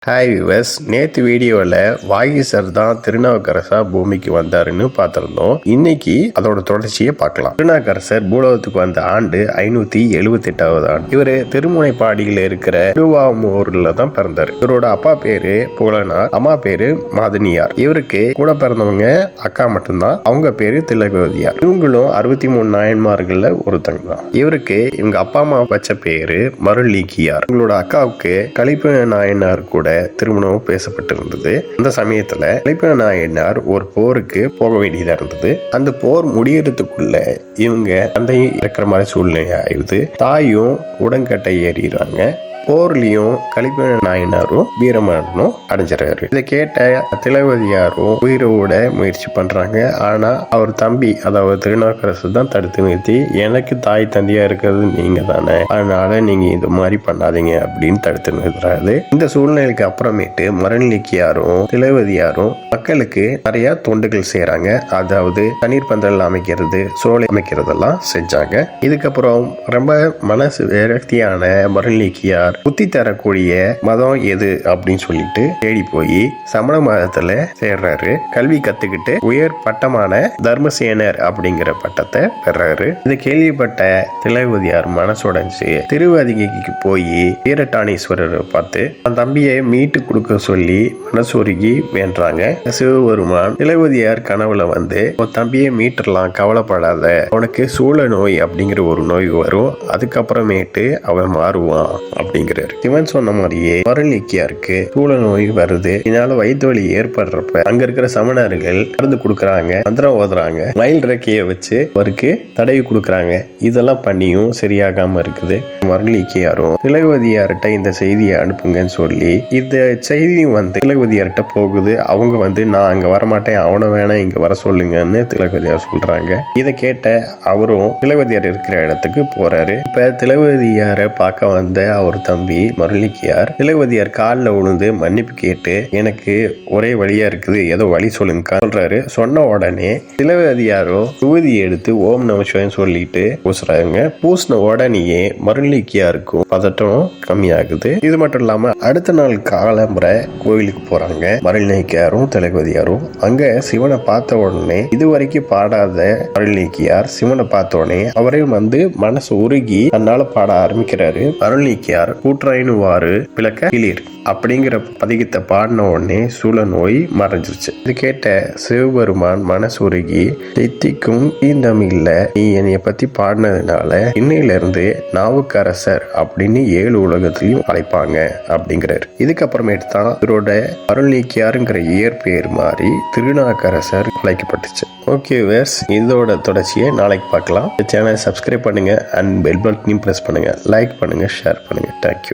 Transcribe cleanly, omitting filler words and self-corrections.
Hi viewers, நேற்று வீடியோவில் வாகீசர் தான் திருநாவுக்கரசர் பூமிக்கு வந்தாருன்னு பார்த்துருந்தோம். இன்னைக்கு அதோட தொடர்ச்சியை பார்க்கலாம். திருநாவுக்கரசர் பூலோகத்துக்கு வந்த ஆண்டு 578வது ஆண்டு. இவர் திருமுனைப்பாடியில் இருக்கிற திருவாமூர்ல தான் பிறந்தார். இவரோட அப்பா பேரு புகழனார், அம்மா பேரு மாதனியார். இவருக்கு கூட பிறந்தவங்க அக்கா மட்டும்தான். அவங்க பேரு திலகவதியார். இவங்களும் 63 நாயன்மார்கள்ல ஒருத்தங்க தான். இவருக்கு இவங்க அப்பா அம்மா வச்ச பேரு மருளீக்கியார். இவங்களோட அக்காவுக்கு கலிப்ப நாயனார் கூட திருமணம் பேசப்பட்டிருந்தது. அந்த சமயத்துல கலிப்ப நாயனார் ஒரு போருக்கு போக வேண்டியதா இருந்தது. அந்த போர் முடியறதுக்குள்ள இவங்க தந்தை இருக்கிற மாதிரி சூழ்நிலை ஆயிடுது. தாயும் உடன்கட்டை ஏறிடுறாங்க. போர்லயும் கலிப்ப நாயனாரும் வீரமரணம் அடைஞ்சிடறாரு. இதை கேட்ட திலகவதியாரும் உயிரோட முயற்சி பண்றாங்க. ஆனா அவர் தம்பி, அதாவது திருநாவுக்கரசர் தான் தடுத்து நிறுத்தி, எனக்கு தாய் தந்தையா இருக்கிறது நீங்க தானே, அதனால நீங்க இது மாதிரி பண்ணாதீங்க அப்படின்னு தடுத்து நிறுத்துறாரு. இந்த சூழ்நிலைக்கு அப்புறமேட்டு மரணிலிக்கியாரும் திலகவதியாரும் மக்களுக்கு நிறைய தொண்டுகள் செய்யறாங்க. அதாவது தண்ணீர் பந்தல் அமைக்கிறது, சோலை அமைக்கிறதெல்லாம் செஞ்சாங்க. இதுக்கப்புறம் ரொம்ப மனசு விரக்தியான மரணிலிக்கியார் புத்தி தரக்கூடிய மதம் எது அப்படின்னு சொல்லிட்டு தேடி போய் சமண மதத்துல சேர்றாரு. கல்வி கத்துக்கிட்டு உயர் பட்டமான தர்மசேனர் அப்படிங்கிற பட்டத்தை பெறாரு. இதை கேள்விப்பட்ட திலகவதியார் மனசுடைஞ்சு திருவதிகைக்கு போய் வீரட்டானீஸ்வரரை பார்த்து அந்த தம்பியை மீட்டு கொடுக்க சொல்லி மனசுருகி வேண்டாங்க. சிவபெருமான் திலகவதியார் கனவுல வந்து உன் தம்பியை மீட்டுடலாம், கவலைப்படாத, உனக்கு சூழ நோய் அப்படிங்கிற ஒரு நோய் வரும், அதுக்கப்புறமேட்டு அவன் மாறுவான் அப்படிங்கிறாரு. சிவன் சொன்ன மாதிரியே மரணிலிக்கியாருக்கு சூழ நோய் வருது. இதனால வயிற்று வலி ஏற்படுறப்ப அங்க இருக்கிற சமணர்கள் மருந்து கொடுக்கறாங்க, மந்திரம் ஓதுறாங்க, மயில் ரெக்கையை வச்சு அவருக்கு தடவி கொடுக்கறாங்க. இதெல்லாம் பண்ணியும் சரியாகாம இருக்குது. மரணிலிக்கியாரும் திலகவதியார்கிட்ட இந்த செய்தியை அனுப்புங்கன்னு சொல்லி இந்த செய்தி வந்து திலகவதியார்கிட்ட போகுது. அவங்க வந்து நான் அங்க வரமாட்டேன், அவனை வேணா இங்க வர சொல்லுங்கன்னு திலகவதியார் சொல்றாங்க. இதை கேட்ட அவரும் திலகவதியார் இருக்கிற இடத்துக்கு போறாரு. இப்ப திலகவதியாரை பார்க்க வந்த அவர் தம்பி மருளிக்கியார் திலகவதியார் காலில் விழுந்து மன்னிப்பு கேட்டு, எனக்கு ஒரே வழியா இருக்குது, ஏதோ வழி சொல்லுங்க சொல்றாரு. சொன்ன உடனே திலகவதியாரும் விபூதி எடுத்து ஓம் நம சிவாயன்னு சொல்லிட்டு பூசுறாங்க. பூசின உடனேயே மருளிக்கியாருக்கும் பதட்டம் கம்மியாகுது. இது மட்டும் இல்லாம அடுத்த நாள் காலம்புரை கோயிலுக்கு போறாங்க மருளிக்கியாரும் திலகவதியாரும். அங்க சிவனை பார்த்த உடனே இதுவரைக்கும் பாடாத மருளிக்கியார் சிவனை பார்த்த உடனே அவரையும் வந்து மனசு உருகி தன்னால பாட ஆரம்பிக்கிறாரு. மருளிக்கியார் கூற்றாயினுவாறு விளக்க கிளீர் அப்படிங்கிற பதிகத்தை பாடின உடனே சூழ நோய் மறைஞ்சிருச்சு. இது கேட்ட சிவபெருமான் மனசுருகி, தித்திக்கும் இல்ல, நீ என்னைய பத்தி பாடினதுனால இன்னையில இருந்து நாவுக்கரசர் அப்படின்னு 7 உலகத்திலையும் அழைப்பாங்க அப்படிங்கிறாரு. இதுக்கப்புறமேட்டு தான் இவரோட அருள்நீக்கியாருங்கிற இயற்பெயர் மாறி திருநாவுக்கரசர் அழைக்கப்பட்டுச்சு. ஓகே வேர்ஸ், இதோட தொடர்ச்சியை நாளைக்கு பார்க்கலாம். சேனலை சப்ஸ்கிரைப் பண்ணுங்க அண்ட் பெல் பட்டனையும் பிரஸ் பண்ணுங்க, லைக் பண்ணுங்க, ஷேர் பண்ணுங்க. தேங்க்யூ.